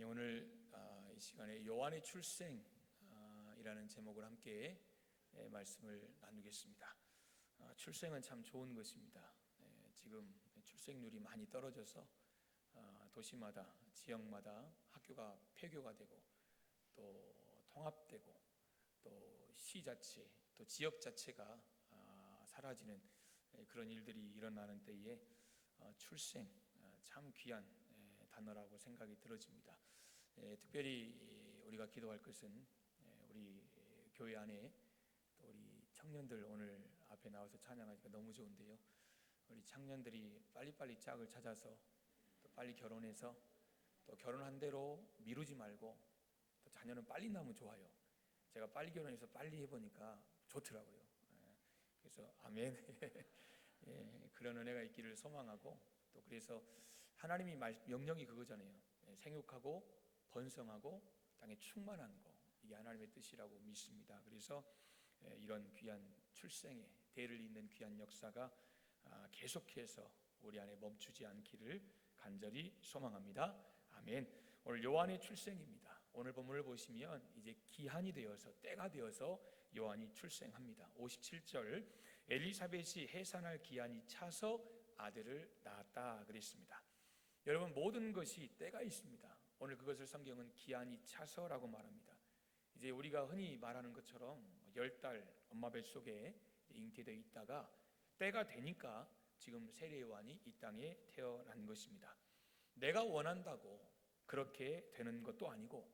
오늘 이 시간에 요한의 출생이라는 제목을 함께 말씀을 나누겠습니다. 출생은 참 좋은 것입니다. 지금 출생률이 많이 떨어져서 도시마다 지역마다 학교가 폐교가 되고 또 통합되고 또 시 자체 또 지역 자체가 사라지는 그런 일들이 일어나는 때에 출생 참 귀한 단어라고 생각이 들어집니다. 특별히 우리가 기도할 것은 우리 교회 안에 또 우리 청년들 오늘 앞에 나와서 찬양하니까 너무 좋은데요. 우리 청년들이 빨리빨리 짝을 찾아서 또 빨리 결혼해서 또 결혼한 대로 미루지 말고 또 자녀는 빨리 낳으면 좋아요. 제가 빨리 결혼해서 빨리 해보니까 좋더라고요. 그래서 아멘. 그런 은혜가 있기를 소망하고 또 그래서 하나님이 명령이 그거잖아요. 생육하고 번성하고 땅에 충만한 거, 이게 하나님의 뜻이라고 믿습니다. 그래서 이런 귀한 출생의 대를 잇는 귀한 역사가 계속해서 우리 안에 멈추지 않기를 간절히 소망합니다. 아멘. 오늘 요한의 출생입니다. 오늘 본문을 보시면 이제 기한이 되어서 때가 되어서 요한이 출생합니다. 57절 엘리사벳이 해산할 기한이 차서 아들을 낳았다 그랬습니다. 여러분, 모든 것이 때가 있습니다. 오늘 그것을 성경은 기한이 차서라고 말합니다. 이제 우리가 흔히 말하는 것처럼 10달 엄마 뱃속에 잉태되어 있다가 때가 되니까 지금 세례 요한이 이 땅에 태어난 것입니다. 내가 원한다고 그렇게 되는 것도 아니고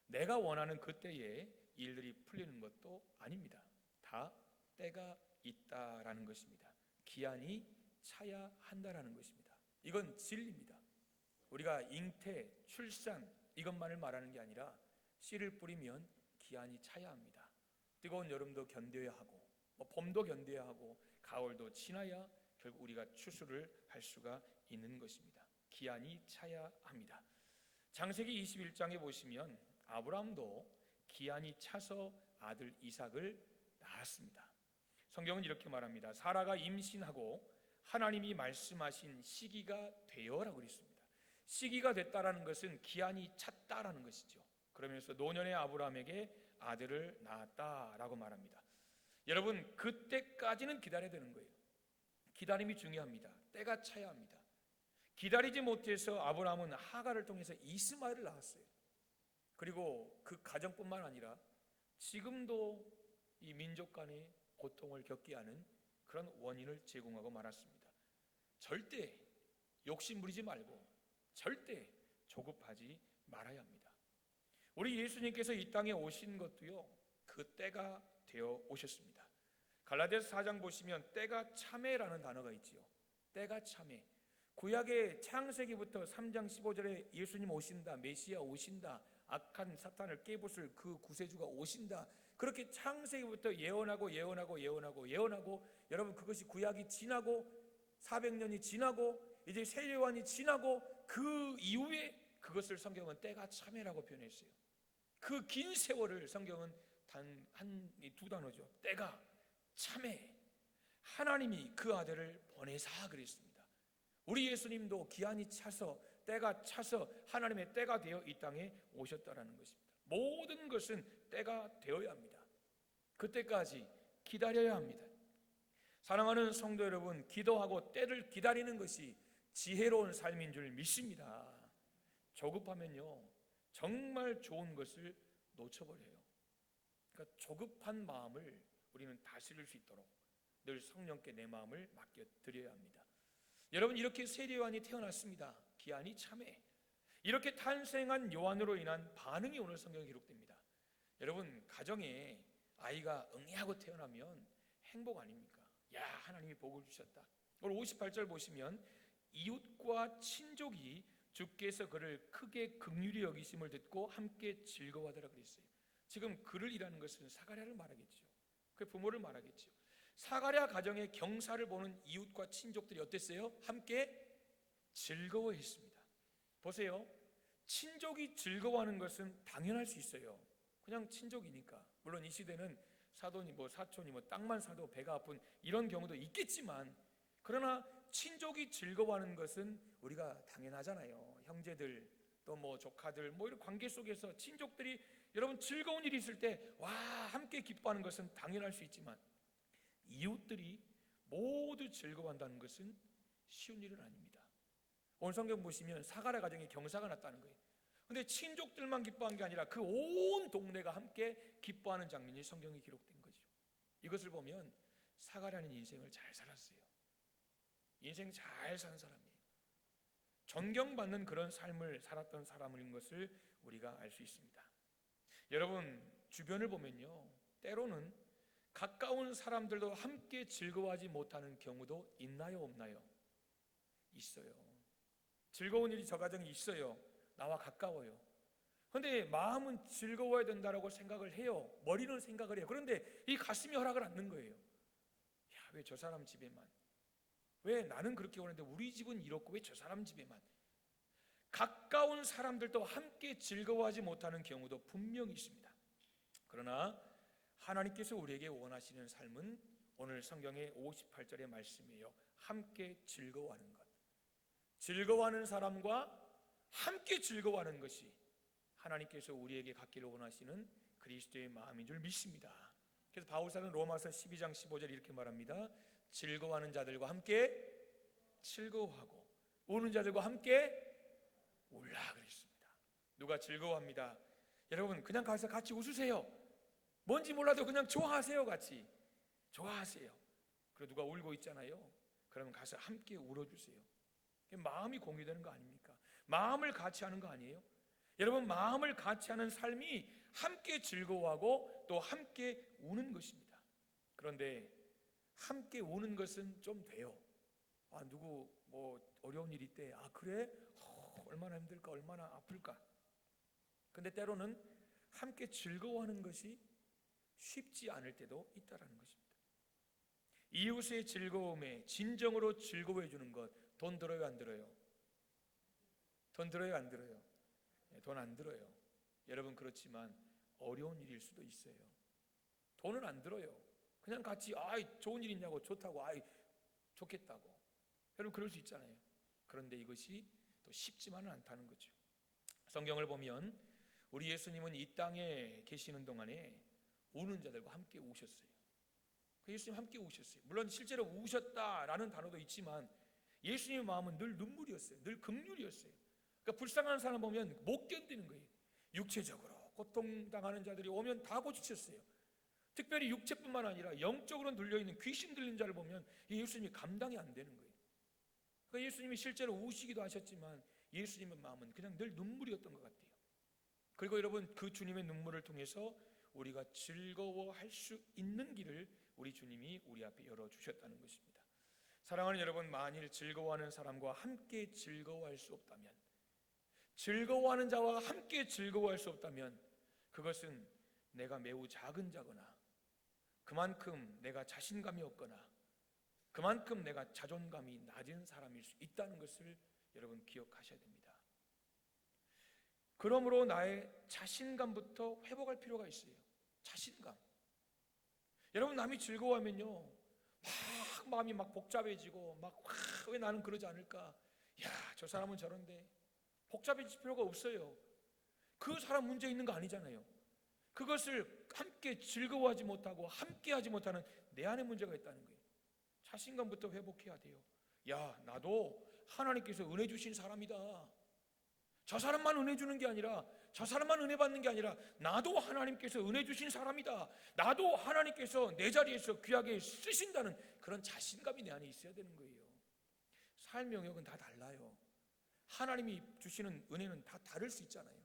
내가 원하는 그때에 일들이 풀리는 것도 아닙니다. 다 때가 있다라는 것입니다. 기한이 차야 한다라는 것입니다. 이건 진리입니다. 우리가 잉태, 출산 이것만을 말하는 게 아니라 씨를 뿌리면 기한이 차야 합니다. 뜨거운 여름도 견뎌야 하고 봄도 견뎌야 하고 가을도 지나야 결국 우리가 추수를 할 수가 있는 것입니다. 기한이 차야 합니다. 창세기 21장에 보시면 아브라함도 기한이 차서 아들 이삭을 낳았습니다. 성경은 이렇게 말합니다. 사라가 임신하고 하나님이 말씀하신 시기가 되어라고 그랬습니다. 시기가 됐다라는 것은 기한이 찼다라는 것이죠. 그러면서 노년의 아브라함에게 아들을 낳았다라고 말합니다. 여러분, 그때까지는 기다려야 되는 거예요. 기다림이 중요합니다. 때가 차야 합니다. 기다리지 못해서 아브라함은 하갈을 통해서 이스마엘을 낳았어요. 그리고 그 가정뿐만 아니라 지금도 이 민족 간의 고통을 겪게 하는 그런 원인을 제공하고 말았습니다. 절대 욕심부리지 말고 절대 조급하지 말아야 합니다. 우리 예수님께서 이 땅에 오신 것도요, 그 때가 되어 오셨습니다. 갈라디아서 4장 보시면 때가 참회라는 단어가 있지요. 때가 참회. 구약의 창세기부터 3장 15절에 예수님 오신다, 메시아 오신다, 악한 사탄을 깨부술 그 구세주가 오신다, 그렇게 창세기부터 예언하고 여러분, 그것이 구약이 지나고 400년이 지나고 이제 세례 요한이 지나고 그 이후에 그것을 성경은 때가 참회라고 표현했어요. 그 긴 세월을 성경은 단 두 단어죠. 때가 참회. 하나님이 그 아들을 보내사 그랬습니다. 우리 예수님도 기한이 차서 때가 차서 하나님의 때가 되어 이 땅에 오셨다라는 것입니다. 모든 것은 때가 되어야 합니다. 그때까지 기다려야 합니다. 사랑하는 성도 여러분, 기도하고 때를 기다리는 것이 지혜로운 삶인 줄 믿습니다. 조급하면요, 정말 좋은 것을 놓쳐버려요. 그러니까 조급한 마음을 우리는 다스릴 수 있도록 늘 성령께 내 마음을 맡겨드려야 합니다. 여러분, 이렇게 세례 요한이 태어났습니다. 기한이 참회. 이렇게 탄생한 요한으로 인한 반응이 오늘 성경에 기록됩니다. 여러분, 가정에 아이가 응애하고 태어나면 행복 아닙니까? 야, 하나님이 복을 주셨다. 오늘 58절 보시면 이웃과 친족이 주께서 그를 크게 긍휼히 여기심을 듣고 함께 즐거워하더라 그랬어요. 지금 그를 이라는 것은 사가랴를 말하겠죠. 그 부모를 말하겠죠. 사가랴 가정의 경사를 보는 이웃과 친족들이 어땠어요? 함께 즐거워했습니다. 보세요. 친족이 즐거워하는 것은 당연할 수 있어요. 그냥 친족이니까. 물론 이 시대는 사돈이 사촌이 땅만 사도 배가 아픈 이런 경우도 있겠지만, 그러나 친족이 즐거워하는 것은 우리가 당연하잖아요. 형제들 또 뭐 조카들 뭐 이런 관계 속에서 친족들이 여러분 즐거운 일이 있을 때 와 함께 기뻐하는 것은 당연할 수 있지만 이웃들이 모두 즐거워한다는 것은 쉬운 일은 아닙니다. 오늘 성경 보시면 사가랴 가정에 경사가 났다는 거예요. 근데 친족들만 기뻐한 게 아니라 그 온 동네가 함께 기뻐하는 장면이 성경에 기록된 거죠. 이것을 보면 사가랴는 인생을 잘 살았어요. 인생 잘 산 사람이에요. 존경받는 그런 삶을 살았던 사람인 것을 우리가 알 수 있습니다. 여러분 주변을 보면요, 때로는 가까운 사람들도 함께 즐거워하지 못하는 경우도 있나요, 없나요? 있어요. 즐거운 일이 저 가정에 있어요. 나와 가까워요. 그런데 마음은 즐거워야 된다라고 생각을 해요. 머리는 생각을 해요. 그런데 이 가슴이 허락을 않는 거예요. 야, 왜 저 사람 집에만, 왜 나는 그렇게 오는데 우리 집은 이렇고 왜 저 사람 집에만. 가까운 사람들도 함께 즐거워하지 못하는 경우도 분명히 있습니다. 그러나 하나님께서 우리에게 원하시는 삶은 오늘 성경의 58절의 말씀이에요. 함께 즐거워하는 것. 즐거워하는 사람과 함께 즐거워하는 것이 하나님께서 우리에게 갖기를 원하시는 그리스도의 마음인 줄 믿습니다. 그래서 바울사는 로마서 12장 15절 이렇게 말합니다. 즐거워하는 자들과 함께 즐거워하고 우는 자들과 함께 울라 그랬습니다. 누가 즐거워합니다. 여러분 그냥 가서 같이 웃으세요. 뭔지 몰라도 그냥 좋아하세요. 같이 좋아하세요. 그리고 누가 울고 있잖아요. 그러면 가서 함께 울어주세요. 마음이 공유되는 거 아닙니까? 마음을 같이 하는 거 아니에요? 여러분 마음을 같이 하는 삶이 함께 즐거워하고 또 함께 우는 것입니다. 그런데 함께 우는 것은 좀 돼요. 아 누구 뭐 어려운 일 있대. 아 그래? 얼마나 힘들까, 얼마나 아플까. 근데 때로는 함께 즐거워하는 것이 쉽지 않을 때도 있다라는 것입니다. 이웃의 즐거움에 진정으로 즐거워해 주는 것, 돈 들어요 안 들어요? 돈 들어요 안 들어요? 돈 안 들어요. 여러분 그렇지만 어려운 일일 수도 있어요. 돈은 안 들어요. 그냥 같이 아이 좋은 일 있냐고, 좋다고, 아이 좋겠다고. 여러분 그럴 수 있잖아요. 그런데 이것이 또 쉽지만은 않다는 거죠. 성경을 보면 우리 예수님은 이 땅에 계시는 동안에 우는 자들과 함께 우셨어요. 예수님 함께 우셨어요. 물론 실제로 우셨다라는 단어도 있지만 예수님의 마음은 늘 눈물이었어요. 늘 긍휼이었어요. 그러니까 불쌍한 사람 보면 못 견디는 거예요. 육체적으로 고통당하는 자들이 오면 다 고치셨어요. 특별히 육체뿐만 아니라 영적으로 눌려있는 귀신 들린 자를 보면 예수님이 감당이 안 되는 거예요. 그러니까 예수님이 실제로 우시기도 하셨지만 예수님의 마음은 그냥 늘 눈물이었던 것 같아요. 그리고 여러분 그 주님의 눈물을 통해서 우리가 즐거워할 수 있는 길을 우리 주님이 우리 앞에 열어주셨다는 것입니다. 사랑하는 여러분, 만일 즐거워하는 사람과 함께 즐거워할 수 없다면, 즐거워하는 자와 함께 즐거워할 수 없다면 그것은 내가 매우 작은 자거나 그만큼 내가 자신감이 없거나 그만큼 내가 자존감이 낮은 사람일 수 있다는 것을 여러분 기억하셔야 됩니다. 그러므로 나의 자신감부터 회복할 필요가 있어요. 자신감. 여러분 남이 즐거워하면요 막 마음이 막 복잡해지고 막 왜 나는 그러지 않을까? 야, 저 사람은 저런데. 복잡해질 필요가 없어요. 그 사람 문제 있는 거 아니잖아요. 그것을 함께 즐거워하지 못하고 함께 하지 못하는 내 안에 문제가 있다는 거예요. 자신감부터 회복해야 돼요. 야, 나도 하나님께서 은혜 주신 사람이다. 저 사람만 은혜 주는 게 아니라, 저 사람만 은혜 받는 게 아니라 나도 하나님께서 은혜 주신 사람이다. 나도 하나님께서 내 자리에서 귀하게 쓰신다는 그런 자신감이 내 안에 있어야 되는 거예요. 삶의 영역은 다 달라요. 하나님이 주시는 은혜는 다 다를 수 있잖아요.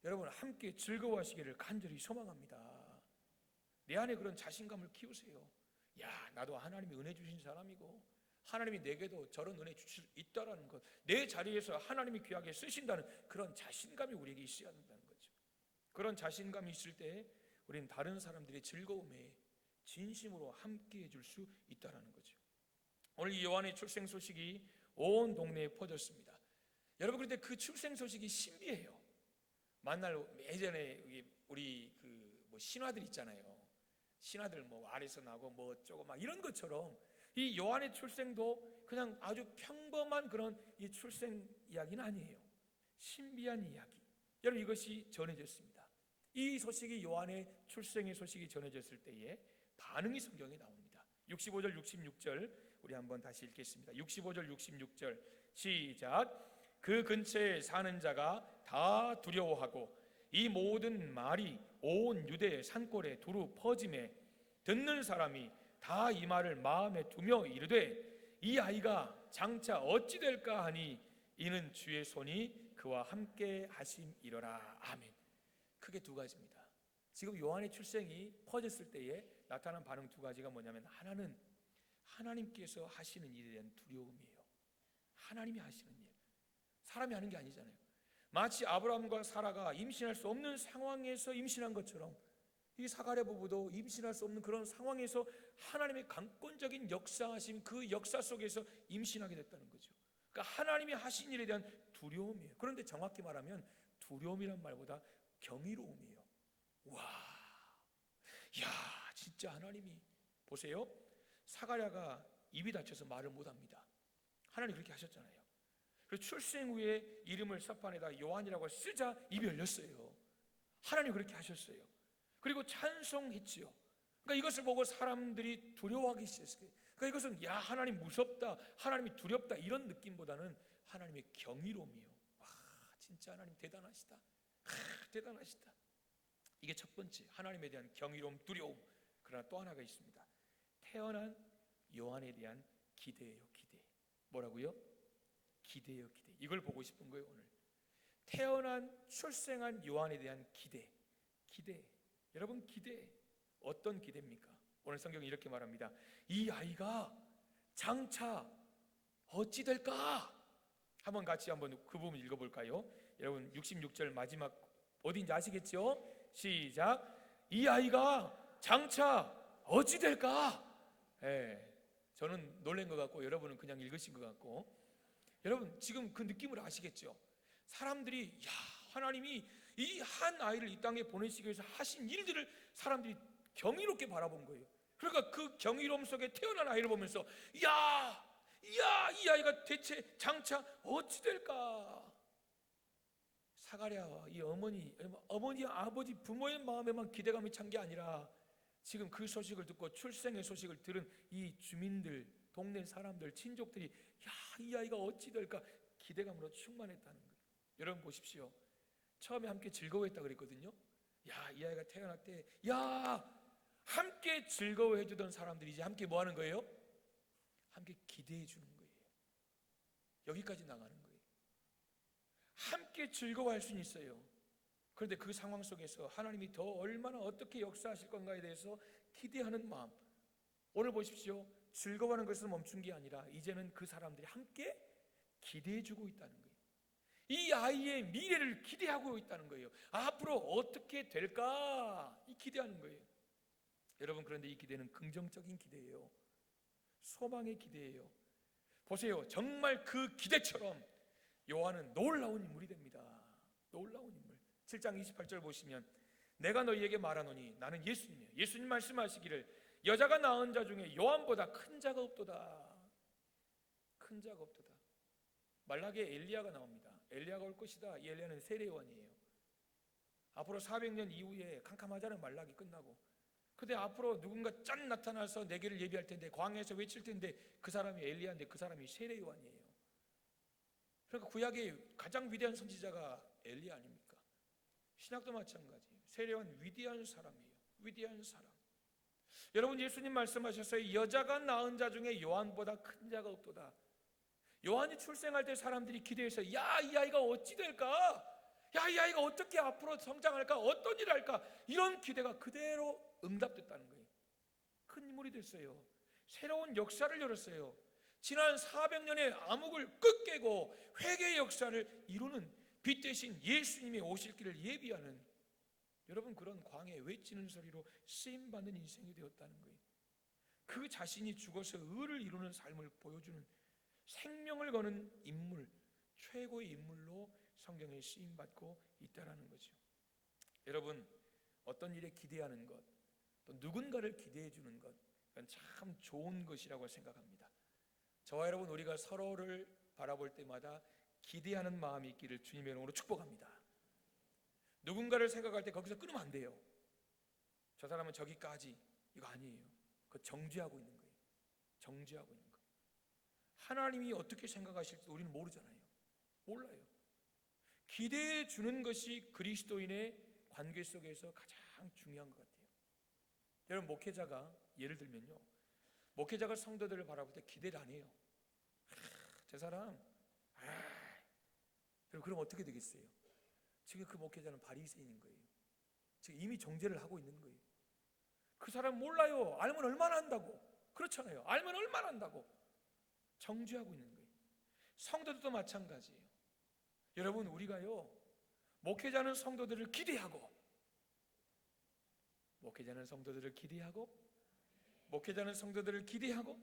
여러분 함께 즐거워하시기를 간절히 소망합니다. 내 안에 그런 자신감을 키우세요. 야, 나도 하나님이 은혜 주신 사람이고 하나님이 내게도 저런 은혜 주실 수 있다라는 것, 내 자리에서 하나님이 귀하게 쓰신다는 그런 자신감이 우리에게 있어야 한다는 거죠. 그런 자신감이 있을 때 우리는 다른 사람들의 즐거움에 진심으로 함께 해줄 수 있다라는 거죠. 오늘 이 요한의 출생 소식이 온 동네에 퍼졌습니다. 여러분 그런데 그 출생 소식이 신비해요. 만날 예전에 우리 뭐 신화들 있잖아요. 신화들 뭐 알에서 나고 뭐 어쩌고 막 이런 것처럼 이 요한의 출생도 그냥 아주 평범한 그런 이 출생 이야기는 아니에요. 신비한 이야기. 여러분, 이것이 전해졌습니다. 이 소식이, 요한의 출생의 소식이 전해졌을 때에 반응이 성경에 나옵니다. 65절 66절 우리 한번 다시 읽겠습니다. 65절 66절 시작. 그 근처에 사는 자가 다 두려워하고 이 모든 말이 온 유대 산골에 두루 퍼짐에 듣는 사람이 다 이 말을 마음에 두며 이르되 이 아이가 장차 어찌 될까 하니 이는 주의 손이 그와 함께 하심이로라. 아멘. 크게 두 가지입니다. 지금 요한의 출생이 퍼졌을 때에 나타난 반응 두 가지가 뭐냐면, 하나는 하나님께서 하시는 일에 대한 두려움이에요. 하나님이 하시는 일, 사람이 하는 게 아니잖아요. 마치 아브라함과 사라가 임신할 수 없는 상황에서 임신한 것처럼 이 사가랴 부부도 임신할 수 없는 그런 상황에서 하나님의 강권적인 역사하심, 그 역사 속에서 임신하게 됐다는 거죠. 그러니까 하나님이 하신 일에 대한 두려움이에요. 그런데 정확히 말하면 두려움이란 말보다 경이로움이에요. 와, 야, 진짜 하나님이, 보세요, 사가랴가 입이 닫혀서 말을 못합니다. 하나님 그렇게 하셨잖아요. 그래서 출생 후에 이름을 서판에다 요한이라고 쓰자 입이 열렸어요. 하나님 그렇게 하셨어요. 그리고 찬송했지요. 그러니까 이것을 보고 사람들이 두려워하기 시작했어요. 그러니까 이것은 야, 하나님 무섭다, 하나님이 두렵다, 이런 느낌보다는 하나님의 경이로움이요. 와, 진짜 하나님 대단하시다, 대단하시다. 이게 첫 번째, 하나님에 대한 경이로움, 두려움. 그러나 또 하나가 있습니다. 태어난 요한에 대한 기대예요. 기대. 뭐라고요? 기대요, 기대. 이걸 보고 싶은 거예요, 오늘. 태어난, 출생한 요한에 대한 기대. 기대. 여러분, 기대. 어떤 기대입니까? 오늘 성경이 이렇게 말합니다. 이 아이가 장차 어찌 될까? 한번 같이 한번 그 부분 읽어볼까요? 여러분, 66절 마지막 어딘지 아시겠죠? 시작. 이 아이가 장차 어찌 될까? 저는 놀란 것 같고 여러분은 그냥 읽으신 것 같고, 여러분 지금 그 느낌을 아시겠죠? 사람들이 야, 하나님이 이 한 아이를 이 땅에 보내시기 위해서 하신 일들을 사람들이 경이롭게 바라본 거예요. 그러니까 그 경이로움 속에 태어난 아이를 보면서 야, 이 아이가 대체 장차 어찌 될까? 사가랴와 이 어머니, 아버지, 부모의 마음에만 기대감이 찬 게 아니라 지금 그 소식을 듣고 출생의 소식을 들은 이 주민들, 동네 사람들, 친족들이 야, 이 아이가 어찌 될까? 기대감으로 충만했다는 거예요. 여러분 보십시오. 처음에 함께 즐거워했다 그랬거든요. 야, 이 아이가 태어날 때 야, 함께 즐거워해 주던 사람들이 이제 함께 뭐 하는 거예요? 함께 기대해 주는 거예요. 여기까지 나가는 거예요. 함께 즐거워할 수는 있어요. 그런데 그 상황 속에서 하나님이 더 얼마나 어떻게 역사하실 건가에 대해서 기대하는 마음. 오늘 보십시오. 즐거워하는 것을 멈춘 게 아니라 이제는 그 사람들이 함께 기대해 주고 있다는 거예요. 이 아이의 미래를 기대하고 있다는 거예요. 앞으로 어떻게 될까? 이 기대하는 거예요. 여러분, 그런데 이 기대는 긍정적인 기대예요. 소망의 기대예요. 보세요. 정말 그 기대처럼 요한은 놀라운 인물이 됩니다. 놀라운 인물. 7장 28절 보시면 내가 너희에게 말하노니, 나는 예수님이에요. 예수님 말씀하시기를 여자가 낳은 자 중에 요한보다 큰 자가 없도다. 큰 자가 없도다. 말라기에 엘리야가 나옵니다. 엘리야가 올 것이다. 이 엘리야는 세례 요한이에요. 앞으로 400년 이후에 캄캄하자는 말라기 끝나고, 근데 앞으로 누군가 짠 나타나서 내게를 예비할 텐데, 광야에서 외칠 텐데, 그 사람이 엘리야인데 그 사람이 세례 요한이에요. 그러니까 구약의 가장 위대한 선지자가 엘리야 아닙니까? 신약도 마찬가지. 세례 요한 위대한 사람이에요. 위대한 사람. 여러분, 예수님 말씀하셨어요. 여자가 낳은 자 중에 요한보다 큰 자가 없도다. 요한이 출생할 때 사람들이 기대해서 야, 이 아이가 어찌 될까? 야, 이 아이가 어떻게 앞으로 성장할까? 어떤 일을 할까? 이런 기대가 그대로 응답됐다는 거예요. 큰 인물이 됐어요. 새로운 역사를 열었어요. 지난 400년의 암흑을 끝깨고 회개의 역사를 이루는 빛 대신 예수님이 오실 길을 예비하는, 여러분, 그런 광야에 외치는 소리로 쓰임받는 인생이 되었다는 거예요. 그 자신이 죽어서 의를 이루는 삶을 보여주는 생명을 거는 인물, 최고의 인물로 성경에 쓰임받고 있다는 거죠. 여러분, 어떤 일에 기대하는 것, 또 누군가를 기대해 주는 것, 그건 참 좋은 것이라고 생각합니다. 저와 여러분, 우리가 서로를 바라볼 때마다 기대하는 마음이 있기를 주님의 이름으로 축복합니다. 누군가를 생각할 때 거기서 끊으면 안 돼요. 저 사람은 저기까지, 이거 아니에요. 그거 정죄하고 있는 거예요. 정죄하고 있는 거. 하나님이 어떻게 생각하실지 우리는 모르잖아요. 몰라요. 기대해 주는 것이 그리스도인의 관계 속에서 가장 중요한 것 같아요. 여러분, 목회자가 예를 들면요, 목회자가 성도들을 바라볼 때 기대를 안 해요. 저 사람, 여러분, 그럼 어떻게 되겠어요? 지금 그 목회자는 바리새인인 거예요. 지금 이미 정죄를 하고 있는 거예요. 그 사람 몰라요. 알면 얼마나 한다고. 그렇잖아요. 알면 얼마나 한다고. 정죄하고 있는 거예요. 성도들도 마찬가지예요. 여러분, 우리가요, 목회자는 성도들을 기대하고, 목회자는 성도들을 기대하고, 목회자는 성도들을 기대하고,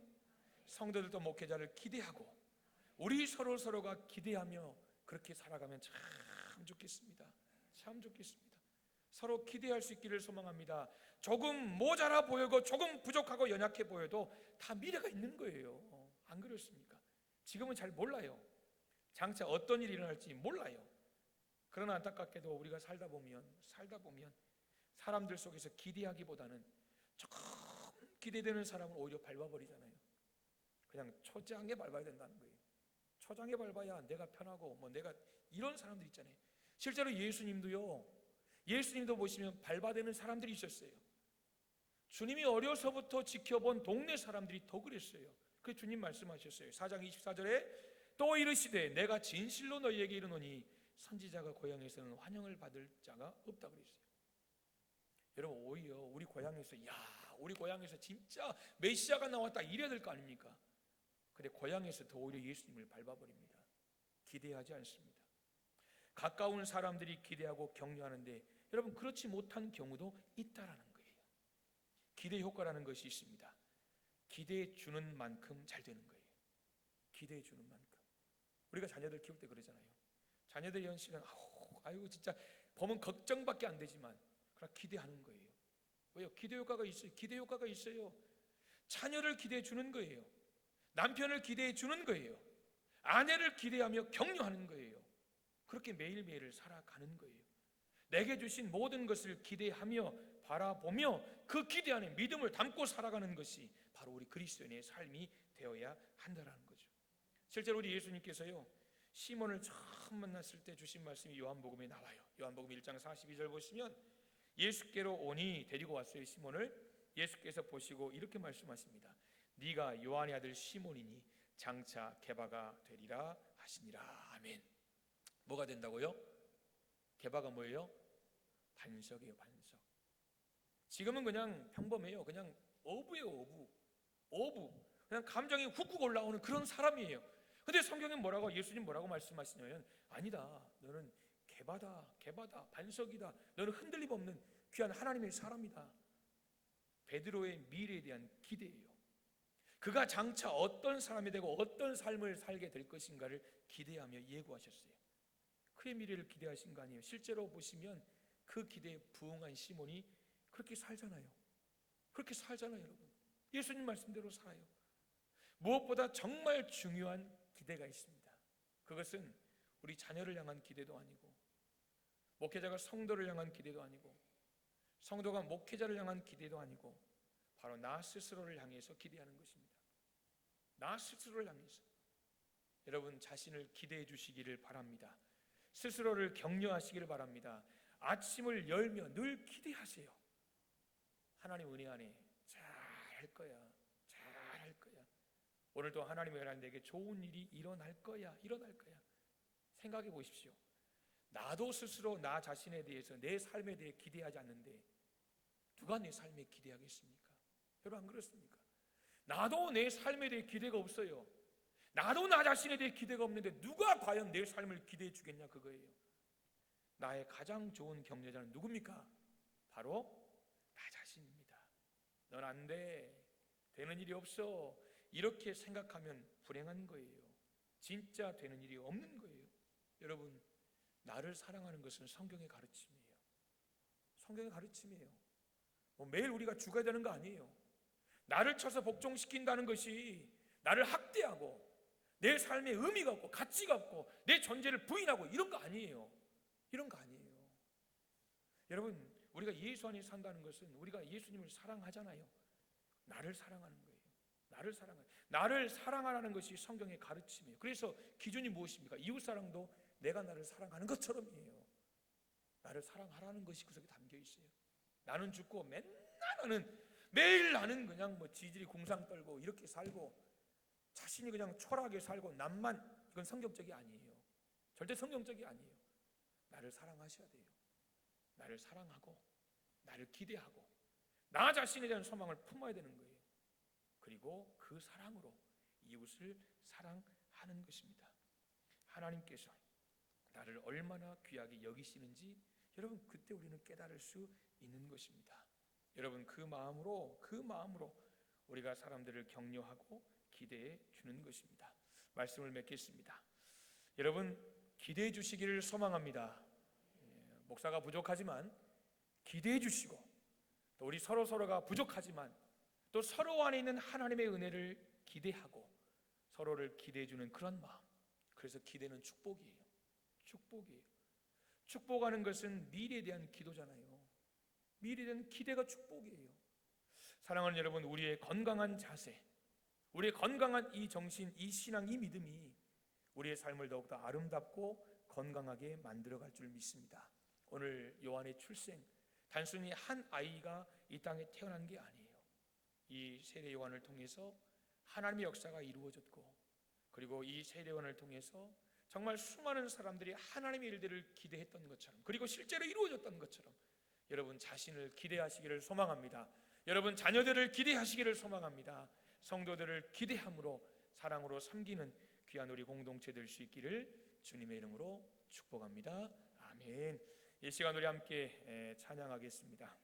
성도들도 목회자를 기대하고, 우리 서로가 기대하며 그렇게 살아가면 참 좋겠습니다. 참 좋겠습니다. 서로 기대할 수 있기를 소망합니다. 조금 모자라 보이고 조금 부족하고 연약해 보여도 다 미래가 있는 거예요. 안 그렇습니까? 지금은 잘 몰라요. 장차 어떤 일이 일어날지 몰라요. 그러나 안타깝게도 우리가 살다 보면 사람들 속에서 기대하기보다는 조금 기대되는 사람을 오히려 밟아버리잖아요. 그냥 초장에 밟아야 된다는 거예요. 초장에 밟아야 내가 편하고 내가 이런 사람들 있잖아요. 실제로 예수님도 보시면 밟아대는 사람들이 있었어요. 주님이 어려서부터 지켜본 동네 사람들이 더 그랬어요. 그 주님 말씀하셨어요. 4장 24절에 또 이르시되 내가 진실로 너희에게 이르노니 선지자가 고향에서는 환영을 받을 자가 없다 그랬어요. 여러분, 오히려 우리 고향에서 진짜 메시아가 나왔다 이래야 될 거 아닙니까? 근데 고향에서 더 오히려 예수님을 밟아버립니다. 기대하지 않습니다. 가까운 사람들이 기대하고 격려하는데 여러분, 그렇지 못한 경우도 있다라는 거예요. 기대 효과라는 것이 있습니다. 기대해 주는 만큼 잘 되는 거예요. 기대해 주는 만큼. 우리가 자녀들 키울 때 그러잖아요. 자녀들 연식은 아이고 진짜 보면 걱정밖에 안 되지만 그러나 기대하는 거예요. 왜요? 기대 효과가 있어요. 기대 효과가 있어요. 자녀를 기대해 주는 거예요. 남편을 기대해 주는 거예요. 아내를 기대하며 격려하는 거예요. 그렇게 매일매일을 살아가는 거예요. 내게 주신 모든 것을 기대하며 바라보며 그 기대 안에 믿음을 담고 살아가는 것이 바로 우리 그리스도인의 삶이 되어야 한다는 거죠. 실제로 우리 예수님께서요, 시몬을 처음 만났을 때 주신 말씀이 요한복음에 나와요. 요한복음 1장 42절 보시면 예수께로 오니 데리고 왔어요. 시몬을 예수께서 보시고 이렇게 말씀하십니다. 네가 요한의 아들 시몬이니 장차 게바가 되리라 하시니라. 아멘. 뭐가 된다고요? 게바가 뭐예요? 반석이에요. 반석. 지금은 그냥 평범해요. 그냥 어부예요. 어부. 그냥 감정이 훅훅 올라오는 그런 사람이에요. 근데 성경은 예수님 뭐라고 말씀하시냐면 아니다. 너는 게바다. 반석이다. 너는 흔들림 없는 귀한 하나님의 사람이다. 베드로의 미래에 대한 기대예요. 그가 장차 어떤 사람이 되고 어떤 삶을 살게 될 것인가를 기대하며 예고하셨어요. 그의 미래를 기대하신 거 아니에요. 실제로 보시면 그 기대에 부응한 시몬이 그렇게 살잖아요. 여러분. 예수님 말씀대로 살아요. 무엇보다 정말 중요한 기대가 있습니다. 그것은 우리 자녀를 향한 기대도 아니고, 목회자가 성도를 향한 기대도 아니고, 성도가 목회자를 향한 기대도 아니고, 바로 나 스스로를 향해서 기대하는 것입니다. 나 스스로를 향해서. 여러분, 자신을 기대해 주시기를 바랍니다. 스스로를 격려하시기를 바랍니다. 아침을 열며 늘 기대하세요. 하나님 은혜 안에 잘할 거야. 오늘도 하나님의 은혜 안에 내게 좋은 일이 일어날 거야. 생각해 보십시오. 나도 스스로 나 자신에 대해서, 내 삶에 대해 기대하지 않는데 누가 내 삶에 기대하겠습니까? 여러분, 안 그렇습니까? 나도 내 삶에 대해 기대가 없어요. 나도 나 자신에 대해 기대가 없는데 누가 과연 내 삶을 기대해 주겠냐, 그거예요. 나의 가장 좋은 격려자는 누굽니까? 바로 나 자신입니다. 넌 안 돼. 되는 일이 없어. 이렇게 생각하면 불행한 거예요. 진짜 되는 일이 없는 거예요. 여러분, 나를 사랑하는 것은 성경의 가르침이에요. 성경의 가르침이에요. 매일 우리가 죽어야 되는 거 아니에요. 나를 쳐서 복종시킨다는 것이 나를 학대하고 내 삶에 의미가 없고 가치가 없고 내 존재를 부인하고 이런 거 아니에요. 이런 거 아니에요. 여러분, 우리가 예수 안에 산다는 것은 우리가 예수님을 사랑하잖아요. 나를 사랑하는 거예요. 나를 사랑하라는 것이 성경의 가르침이에요. 그래서 기준이 무엇입니까? 이웃사랑도 내가 나를 사랑하는 것처럼이에요. 나를 사랑하라는 것이 그 속에 담겨 있어요. 나는 죽고 매일 나는 그냥 지질이 궁상 떨고 이렇게 살고 자신이 그냥 초라하게 살고 남만, 이건 성경적이 아니에요. 절대 성경적이 아니에요. 나를 사랑하셔야 돼요. 나를 사랑하고 나를 기대하고 나 자신에 대한 소망을 품어야 되는 거예요. 그리고 그 사랑으로 이웃을 사랑하는 것입니다. 하나님께서 나를 얼마나 귀하게 여기시는지 여러분, 그때 우리는 깨달을 수 있는 것입니다. 여러분, 그 마음으로 우리가 사람들을 격려하고 기대해 주는 것입니다. 말씀을 맺겠습니다. 여러분, 기대해 주시기를 소망합니다. 목사가 부족하지만 기대해 주시고, 또 우리 서로가 부족하지만 또 서로 안에 있는 하나님의 은혜를 기대하고 서로를 기대해 주는 그런 마음. 그래서 기대는 축복이에요. 축복하는 것은 미래에 대한 기도잖아요. 미래에 대한 기대가 축복이에요. 사랑하는 여러분, 우리의 건강한 자세, 우리의 건강한 이 정신, 이 신앙, 이 믿음이 우리의 삶을 더욱더 아름답고 건강하게 만들어갈 줄 믿습니다. 오늘 요한의 출생, 단순히 한 아이가 이 땅에 태어난 게 아니에요. 이 세례 요한을 통해서 하나님의 역사가 이루어졌고, 그리고 이 세례 요한을 통해서 정말 수많은 사람들이 하나님의 일들을 기대했던 것처럼, 그리고 실제로 이루어졌던 것처럼 여러분 자신을 기대하시기를 소망합니다. 여러분 자녀들을 기대하시기를 소망합니다. 성도들을 기대함으로 사랑으로 섬기는 귀한 우리 공동체 될 수 있기를 주님의 이름으로 축복합니다. 아멘. 이 시간 우리 함께 찬양하겠습니다.